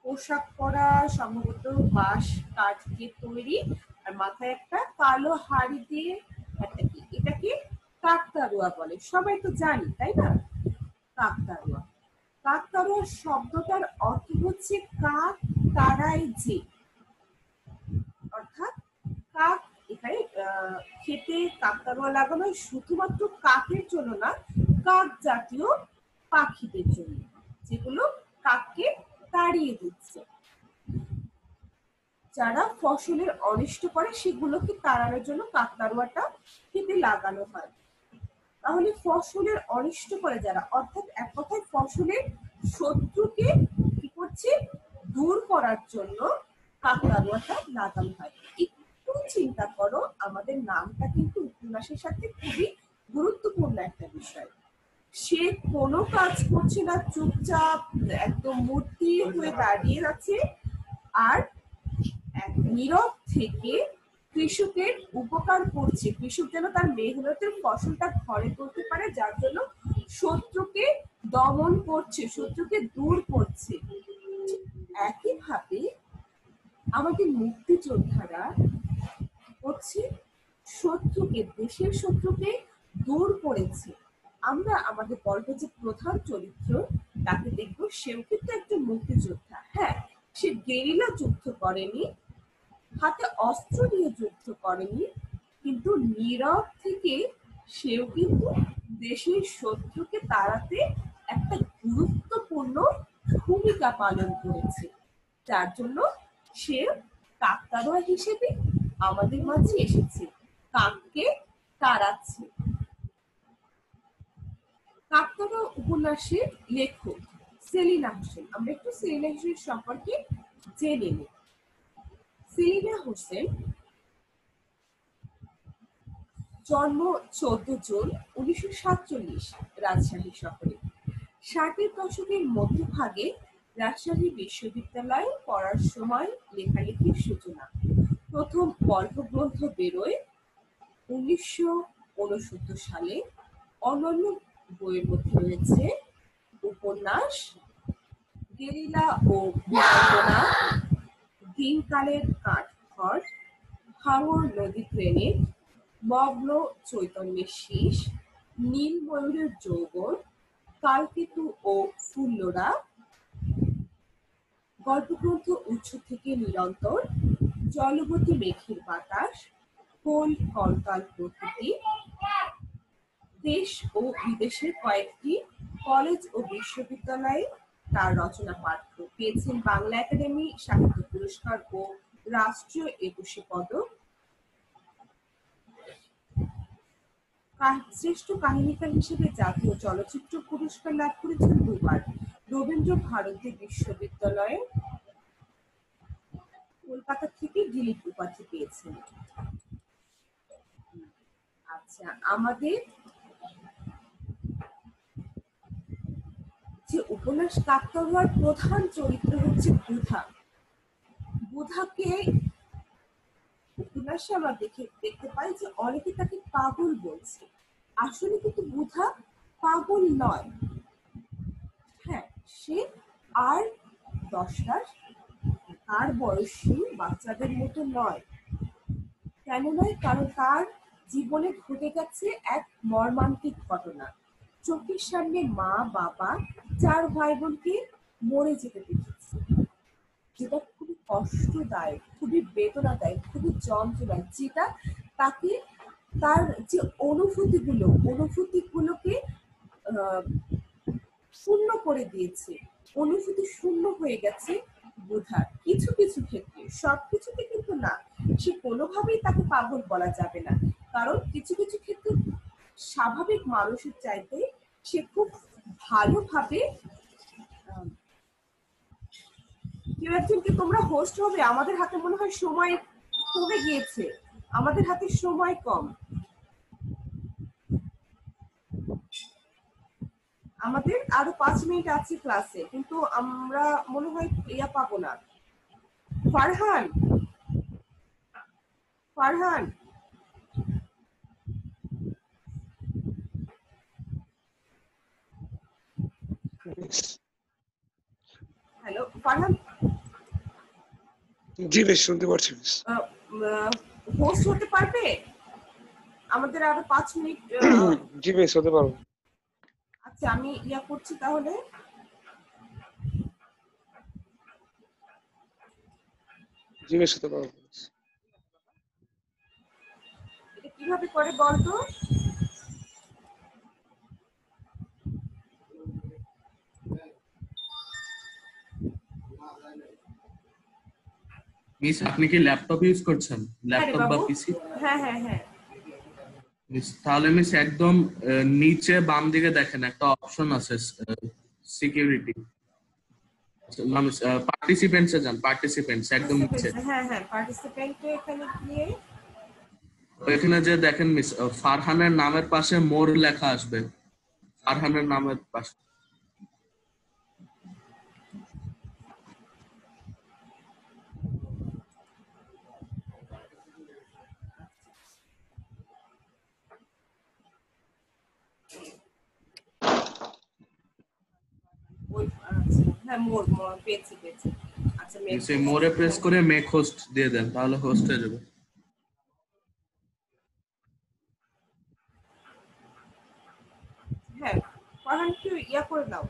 পোশাক পরা, সম্ভবত বাঁশ কাঠ দিয়ে তৈরি, আর মাথায় একটা কালো হাড়ি দিয়ে একটা কি, এটাকে কাকতাড়ুয়া বলে। সবাই তো জানি, তাই না? কাকতাড়ুয়া, কাকতাড়ুয়া শব্দটার অর্থ হচ্ছে কাক তাড়ায় যে, অর্থাৎ কাক। এখানে খেতে কাকতাড়ুয়া লাগানো শুধুমাত্র কাকের জন্য না, কাক জাতীয় পাখিদের জন্য, যেগুলো কাককে তাড়িয়ে দিচ্ছে। যারা ফসলের অনিষ্ট করে সেগুলোকে তাড়ানোর জন্য কাকতাড়ুয়াটা খেতে লাগানো হয়। তাহলে ফসলের অনিষ্ট করে যারা, অর্থাৎ এক কথায় ফসলের শত্রুকে কি করছে, দূর করার জন্য কাকতাড়ুয়াটা লাগানো হয়। একটু চিন্তা করো, আমাদের নামটা কিন্তু উপন্যাসের সাথে খুবই গুরুত্বপূর্ণ একটা বিষয়। সে কোনো কাজ করছে না, চুপচাপ একদম মূর্তি হয়ে দাঁড়িয়ে আছে, আর এক নীরব থেকে কৃষকের উপকার করছে। কৃষক যেন তার মেহনতের ফসলটা ঘরে তুলতে পারে, যার জন্য শত্রুকে দমন করছে, শত্রুকে দূর করছে। একইভাবে আমাদের মুক্তিযোদ্ধারা হচ্ছে শত্রুকে, দেশের শত্রুকে দূর করেছে। আমরা আমাদের গল্পে যে প্রধান চরিত্র তাকে দেখবো, সেও কিন্তু একজন মুক্তিযোদ্ধা। হ্যাঁ, সে গেরিলা যুদ্ধ করেনি, হাতে অস্ত্র নিয়ে যুদ্ধ করেনি, কিন্তু নীরব থেকে সেও কিন্তু দেশের শত্রুকে তাড়াতে একটা গুরুত্বপূর্ণ ভূমিকা পালন করেছে, যার জন্য সে কাকতাড়ুয়া হিসেবে আমাদের মাঝে এসেছে, কাককে তাড়াচ্ছে। কাকতাড়ুয়া উপন্যাসের লেখক সেলিনা হোসেন। আমরা একটু সেলিনা হোসেন সম্পর্কে জেনে নিই। সেলিনা হোসেন জন্ম 14 জুন 1947 রাজশাহী শহরে। 60-এর দশকের মধ্যভাগে রাজশাহী বিশ্ববিদ্যালয়ে পড়ার সময় লেখালেখির সূচনা। প্রথম গল্পগ্রন্থ বেরোয় 1969 সালে। অন্যান্য বইয়ের মধ্যে রয়েছে উপন্যাস গেরিলা ও বিড়ম্বনা, দিনকালের কাঠখড়, হাঙর নদী গ্রেনেড, মগ্ন চৈতন্যের শীষ, নীল ময়ূরের যৌবন, কালকেতু ও ফুল্লরা, গল্পগ্রন্থ উৎস থেকে নিরন্তর, জলবতী মেঘের বাতাস, কোল কলকাল প্রকৃতি, দেশ ও বিদেশের কয়েকটি কলেজ ও বিশ্ববিদ্যালয়ে তার রচনা পাঠ্য। পেয়েছেন বাংলা একাডেমি সাহিত্য পুরস্কার ও রাষ্ট্রীয় একুশে পদক। শ্রেষ্ঠ কাহিনীকার হিসেবে জাতীয় চলচ্চিত্র পুরস্কার লাভ করেছেন দুবার। রবীন্দ্র ভারতী বিশ্ববিদ্যালয়ে কলকাতা থেকে ডিলিট উপাধি পেয়েছেন। আচ্ছা, আমাদের যে উপন্যাস কাকতাড়ুয়ার প্রধান চরিত্র হচ্ছে বুধা। বুধাকে উপন্যাসে আমরা দেখতে পাই যে অনেকে তাকে পাগল বলছে, আসলে কিন্তু বুধা পাগল নয়। হ্যাঁ, সে আর 10টার তার বয়সী বাচ্চাদের মতো নয়। কেন নয়? কারণ তার জীবনে ঘটে গেছে এক মর্মান্তিক ঘটনা। চোখের সামনে মা বাবা 4 ভাই বোনকে মরে যেতে দেখেছে, যেটা খুবই কষ্টদায়ক, খুবই বেদনাদায়ক, খুবই যন্ত্রণায়, যেটা তাকে তার যে অনুভূতিগুলোকে শূন্য করে দিয়েছে। অনুভূতি শূন্য হয়ে গেছে বুধার কিছু কিছু ক্ষেত্রে, সবকিছুতে কিন্তু না। সে কোনোভাবেই তাকে পাগল বলা যাবে না, কারণ কিছু কিছু ক্ষেত্রে স্বাভাবিক মানুষের চাইতে সে খুব ভালোভাবে কেউ একজনকে তোমরা হোস্ট হবে। আমাদের হাতে মনে হয় সময় কমে গিয়েছে, আমাদের হাতে সময় কম। আমাদের আরো 5 মিনিট আছে ক্লাসে, কিন্তু আমরা মনে হয় পাবো না। ফারহান, ফারহান, হ্যালো ফারহান, জি বেশ শুনতে পারছি মিস। হোস্ট হতে পারবে? আমাদের আরো 5 মিনিট। জি বেশ হতে পারবো। আচ্ছা, আমি করছি তাহলে। জি বেশ হতে পারবো। এটা কিভাবে করে বলতো? মিস আপনি কি ল্যাপটপ ইউজ করছেন? ল্যাপটপ বা পিসি? হ্যাঁ হ্যাঁ হ্যাঁ। মিস তাহলে মিস একদম নিচে বাম দিকে দেখেন একটা অপশন আছে সিকিউরিটি। মানে পার্টিসিপেন্টস এ যান, পার্টিসিপেন্টস একদম নিচে। হ্যাঁ হ্যাঁ, পার্টিসিপেন্টে এখানে গিয়ে এখানে যে দেখেন মিস ফারহানের নামের পাশে মোর লেখা আসবে, ফারহানের নামের পাশে। হ্যাঁ, মোর পেয়েছি। আচ্ছা, সেই মোরে প্রেস করে মেক হোস্ট দিয়ে দেন, তাহলে হোস্ট হয়ে যাবে। হ্যাঁ, ফারহান কি করে দাও।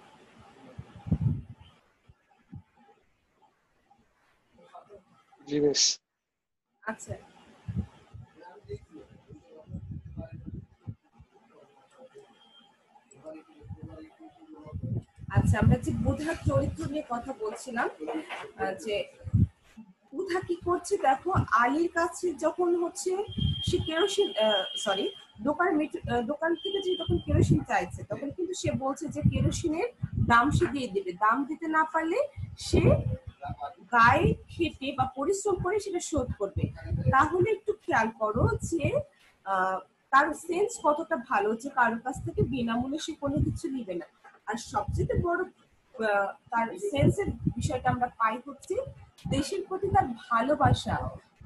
জি বেশ। আচ্ছা, আচ্ছা, আমরা যে বুধার চরিত্র নিয়ে কথা বলছিলাম, যে বুধা কি করছে দেখো। আলীর কাছে যখন হচ্ছে সে কেরোসিন দোকান থেকে যে তখন কেরোসিন চাইছে, তখন কিন্তু সে বলছে যে কেরোসিনের দাম সে দিয়ে দেবে, দাম দিতে না পারলে সে গায়ে খেটে বা পরিশ্রম করে সেটা শোধ করবে। তাহলে একটু খেয়াল করো যে তার সেন্স কতটা ভালো, যে কারোর কাছ থেকে বিনামূল্যে সে কোনো কিছু নিবে না। আর সবচেয়ে বড় তার সেন্সের বিষয়টা আমরা পাই হচ্ছে দেশের প্রতি তার ভালোবাসা,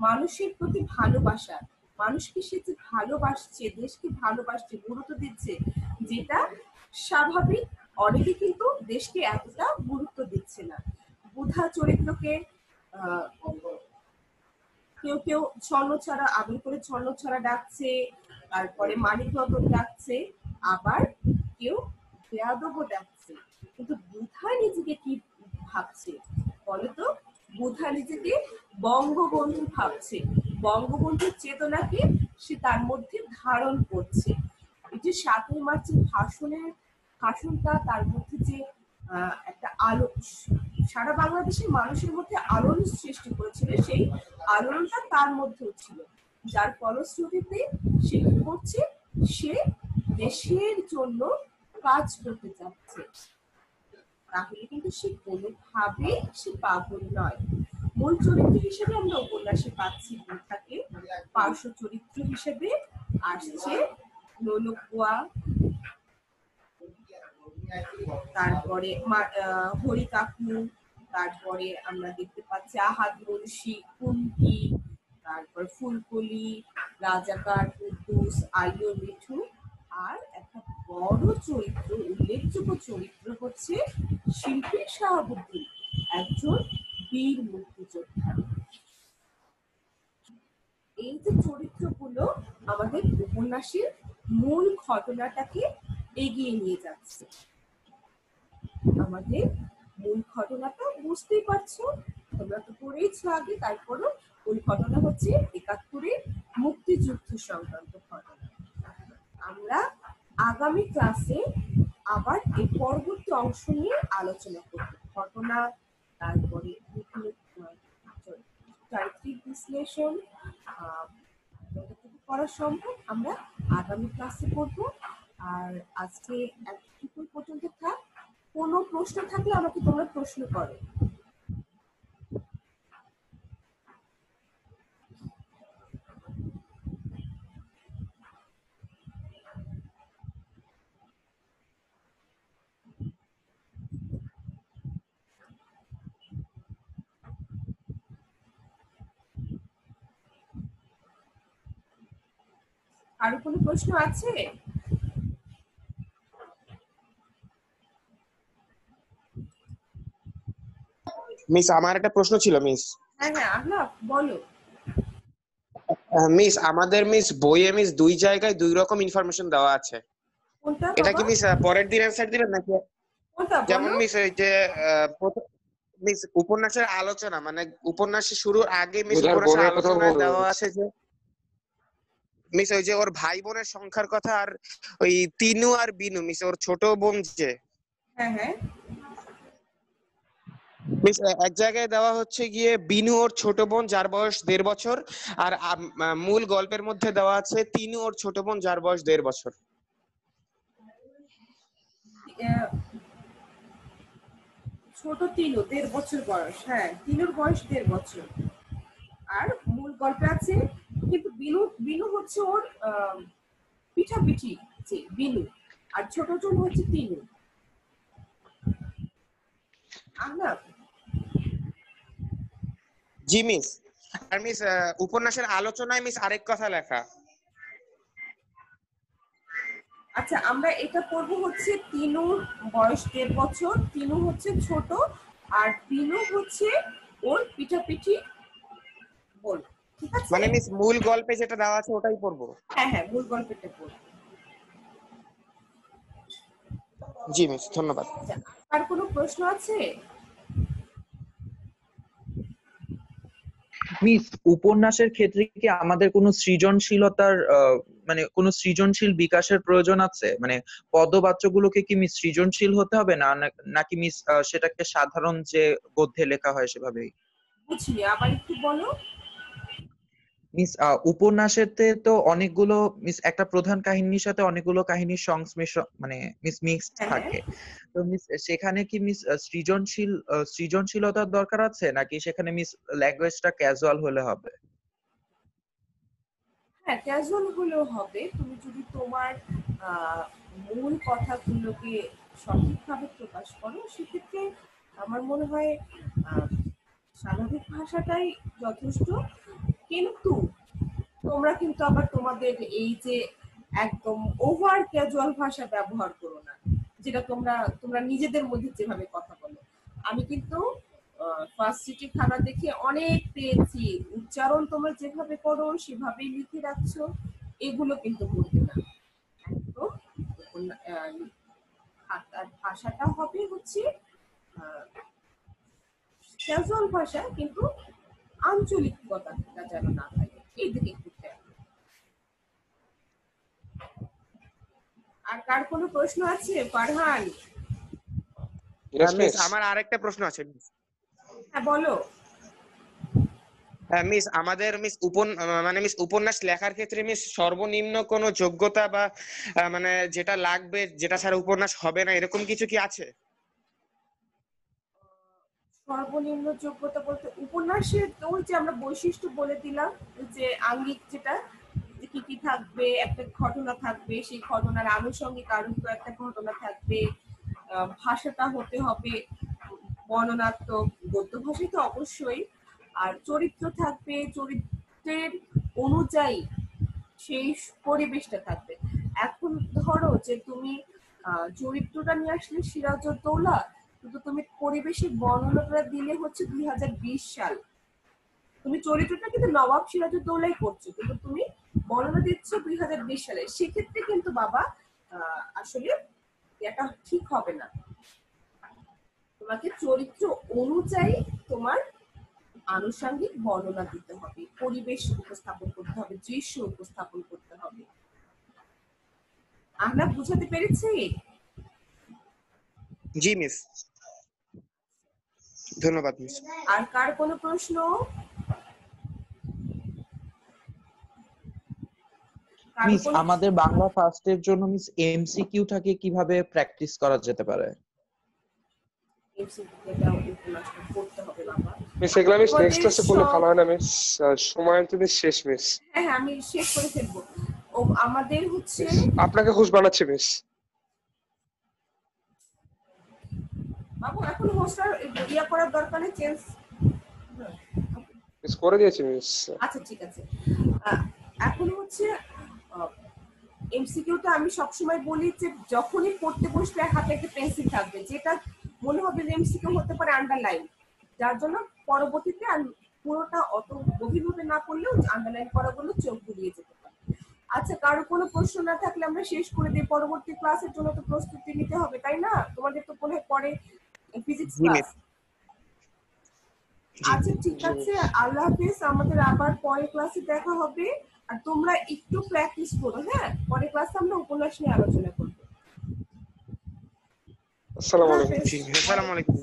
মানুষের প্রতি ভালোবাসা। মানুষকে সে যে ভালোবাসছে, দেশকে ভালোবাসছে, গুরুত্ব দিচ্ছে, যেটা স্বাভাবিক। অনেকে কিন্তু দেশকে এতটা গুরুত্ব দিচ্ছে না। বুধা চরিত্রকে কেউ কেউ ছন্নছাড়া, আদর করে ছন্নছাড়া ডাকছে, তারপরে মানিক রতন ডাকছে, আবার কেউ বেয়াদবও ডাকছে। কিন্তু বুধা নিজেকে কি ভাবছে বলো তো? বুধা নিজেকে বঙ্গবন্ধু ভাবছে, বঙ্গবন্ধুর চেতনাকে সে তার মধ্যে ধারণ করছে। এই যে ৭ই মার্চের ভাষণটা তার মধ্যে যে একটা আলো, সারা বাংলাদেশের মানুষের মধ্যে আলোড়ন সৃষ্টি করেছিল, সেই আলোড়নটা তার মধ্যেও ছিল, যার ফলশ্রুতিতে সে কি করছে, সে দেশের জন্য কাজ করতে চাচ্ছে। তাহলে কিন্তু সে কোনোভাবে সে পাগল নয়। মূল চরিত্র হিসেবে আমরা উপন্যাসে পাচ্ছি বুধাকে, পার্শ্ব চরিত্র হিসেবে আসছে নলকুয়া, তারপরে হরি কাকু, তারপরে আমরা দেখতে পাচ্ছি আহাদ মুন্সি, কুন্তি, তারপর ফুলকলি, রাজাকার, কুদ্দুস, আলিও, মিঠু, আর একটা বড় চরিত্র, উল্লেখযোগ্য চরিত্র হচ্ছে শিল্পী শাহাবুদ্দিন, একজন বীর মুক্তিযোদ্ধা। এই যে চরিত্রগুলো আমাদের উপন্যাসের মূল ঘটনাটাকে এগিয়ে নিয়ে যাচ্ছে। আমাদের মূল ঘটনাটা বুঝতেই পারছো, তোমরা তো পড়েইছো আগে, তারপরও মূল ঘটনা হচ্ছে ৭১-এর মুক্তিযুদ্ধ সংক্রান্ত ঘটনা। আমরা আগামী ক্লাসে আবার এই পরবর্তী অংশ নিয়ে আলোচনা করব। ঘটনা, তারপরে চারিত্রিক বিশ্লেষণ করা সম্ভব আমরা আগামী ক্লাসে করব। আর আজকে এতটুকু পর্যন্ত থাক। কোনো প্রশ্ন থাকলে আমাকে তোমরা প্রশ্ন করো। আরো কোনো প্রশ্ন আছে? মিস আমার একটা প্রশ্ন ছিল মিস। হ্যাঁ হ্যাঁ, আহলাফ বলো। মিস আমাদের মিস বইয়ে মিস দুই জায়গায় দুই রকম ইনফরমেশন দেওয়া আছে। কোনটা এটা কি বাবা? মিস পরের দিন অ্যান্সার দিবেন নাকি? কোনটা যেমন বলো? মিস এই যে মিস উপন্যাসের আলোচনা, মানে উপন্যাসের শুরুর আগে মিস বুধার উপন্যাসের বোনের কথা আলোচনায় বলো। দেওয়া আছে যে মিস ওই যে ওর ভাই বোনের সংখ্যার কথা, আর ওই তিনু আর বিনু মিস ওর ছোট বোন যে, হ্যাঁ হ্যাঁ, মিস এক জায়গায় দেওয়া হচ্ছে গিয়ে বিনু ওর ছোট বোন যার বয়স ১.৫ বছর, আর মূল গল্পের মধ্যে দেওয়া আছে তিনু ওর ছোট বোন যার বয়স ১.৫ বছর। ছোট তিনু ১.৫ বছর বয়স, হ্যাঁ তিনুর বয়স ১.৫ বছর। আর মূল গল্পে আছে কিন্তু বিনু বিনু হচ্ছে ওর পিঠাপিঠি যে বিনু, আর ছোট জন হচ্ছে তিনু। আহলাফ, জি মিস। আর মিস উপন্যাসের আলোচনায় মিস আরেক কথা লেখা। আচ্ছা আমরা এটা পড়বো হচ্ছে তিনুর বয়স ১.৫ বছর, তিনু হচ্ছে ছোট, আর বিনু হচ্ছে ওর পিঠাপিঠি বোন। ঠিক আছে, মানে মিস মূল গল্পে যেটা দেওয়া আছে ওটাই পড়বো? হ্যাঁ হ্যাঁ, মূল গল্পটা পড়বো। জি মিস, ধন্যবাদ। আচ্ছা, আর কোনো প্রশ্ন আছে? মিস উপন্যাসের ক্ষেত্রে কি আমাদের কোনো সৃজনশীলতার মানে কোনো সৃজনশীল বিকাশের প্রয়োজন আছে? মানে পদবাচ্যগুলোকে কি মিস সৃজনশীল হতে হবে নাকি মিস সেটাকে সাধারণ যে গদ্যে লেখা হয় সেভাবেই? বুঝিনি, আবার একটু বলো। মিস উপন্যাসেতে তো অনেকগুলো মিস একটা প্রধান কাহিনীর সাথে অনেকগুলো কাহিনীর সংশ্লেষণ মানে মিস মিক্সড হ্যাঁ থাকে। তো মিস সেখানে কি মিস সৃজনশীলতার দরকার আছে নাকি সেখানে মিস ল্যাঙ্গুয়েজটা ক্যাজুয়াল হলে হবে? হ্যাঁ, ক্যাজুয়াল হলেও হবে, তুমি যদি তোমার মূল কথাগুলোকে সঠিকভাবে প্রকাশ করো, সেক্ষেত্রে আমার মনে হয় স্বাভাবিক ভাষাটাই যথেষ্ট। কিন্তু তোমরা কিন্তু আবার তোমাদের এই যে একদম ওভার ক্যাজুয়াল ভাষা ব্যবহার করো না, যেটা তোমরা নিজেদের মধ্যে যেভাবে কথা বলো। আমি কিন্তু ফার্স্ট সিটি খানা দেখে অনেক পেয়েছি, উচ্চারণ তোমরা যেভাবে করো সেভাবেই লিখে রাখছো, এগুলো কিন্তু করবে না। একদম তার ভাষাটা হবে হচ্ছে ক্যাজুয়াল ভাষা, কিন্তু আঞ্চলিকতা যেন না থাকে, এই দিকে একটু খেয়াল। আর কার কোনো প্রশ্ন আছে? ফারহান? Yes, miss miss. আমার আরেকটা প্রশ্ন আছে মিস। হ্যাঁ বলো। হ্যাঁ মিস, আমাদের মিস মিস উপন্যাস লেখার ক্ষেত্রে মিস সর্বনিম্ন কোনো যোগ্যতা বা মানে যেটা লাগবে, যেটা ছাড়া উপন্যাস হবে না, এরকম কিছু কি আছে? সর্বনিম্ন যোগ্যতা বলতে উপন্যাসের ওই যে আমরা বৈশিষ্ট্য বলে দিলাম, যে আঙ্গিক যেটা, যে কি কি থাকবে, একটা ঘটনা থাকবে, সেই ঘটনার আনুষঙ্গিক আরো একটা ঘটনা থাকবে, ভাষাটা হতে হবে বর্ণনাত্মক, গদ্য ভাষায় তো অবশ্যই, আর চরিত্র থাকবে, চরিত্রের অনুযায়ী সেই পরিবেশটা থাকবে। এখন ধরো যে তুমি চরিত্রটা নিয়ে আসলে সিরাজউদ্দৌলা, কিন্তু তুমি পরিবেশের বর্ণনাটা দিলে হচ্ছে 2020 সাল, তুমি চরিত্রটা কিন্তু নবাব সিরাজউদ্দৌলাই করছো, কিন্তু তুমি বর্ণনা দিচ্ছ 2020 সালে, সেক্ষেত্রে কিন্তু বাবা আসলে এটা ঠিক হবে না। তোমাকে চরিত্র অনুযায়ী তোমার আনুষঙ্গিক বর্ণনা দিতে হবে, পরিবেশ উপস্থাপন করতে হবে, দৃশ্য উপস্থাপন করতে হবে। আমরা বুঝাতে পেরেছি? জি মিস, ধন্যবাদ মিস। আর কার কোনো প্রশ্ন? মিস আমাদের বাংলা ফার্স্টের জন্য মিস এমসিকিউটাকে কিভাবে প্র্যাকটিস করা যেতে পারে? মিস এগুলা মিস নেক্সট ক্লাসে করলে ভালো হয় না মিস? সময় তো মিস শেষ মিস। হ্যাঁ আমি শেষ করে ফেলবো। ও আমাদের হচ্ছে আপনাকে হোস্ট বানাচ্ছি মিস। বাবু এখন হোস্টার ইয়া করার দরকার নেই, চেঞ্জ মিস করে দিয়েছি মিস। আচ্ছা ঠিক আছে। এখন হচ্ছে এমসিকিউটা আমি সবসময় বলি যে যখনই পড়তে বসবে হাতে একটা পেন্সিল থাকবে, যেটা মনে হবে যে এমসিকিউ হতে পারে আন্ডারলাইন, যার জন্য পরবর্তীতে পুরোটা অত গভীরভাবে না পড়লেও আন্ডারলাইন করা বললে চোখ ঘুরিয়ে যেতে পারে। আচ্ছা কারো কোনো প্রশ্ন না থাকলে আমরা শেষ করে দিই, পরবর্তী ক্লাসের জন্য তো প্রস্তুতি নিতে হবে তাই না? তোমাদের তো মনে হয় পরে ফিজিক্স ক্লাস। আচ্ছা ঠিক আছে, আল্লাহ হাফেজ, আমাদের আবার পরের ক্লাসে দেখা হবে। আর তোমরা একটু প্র্যাকটিস করো, হ্যাঁ? পরের ক্লাসে আমরা উপন্যাস নিয়ে আলোচনা করব। আসসালামু আলাইকুম। আসসালামু আলাইকুম।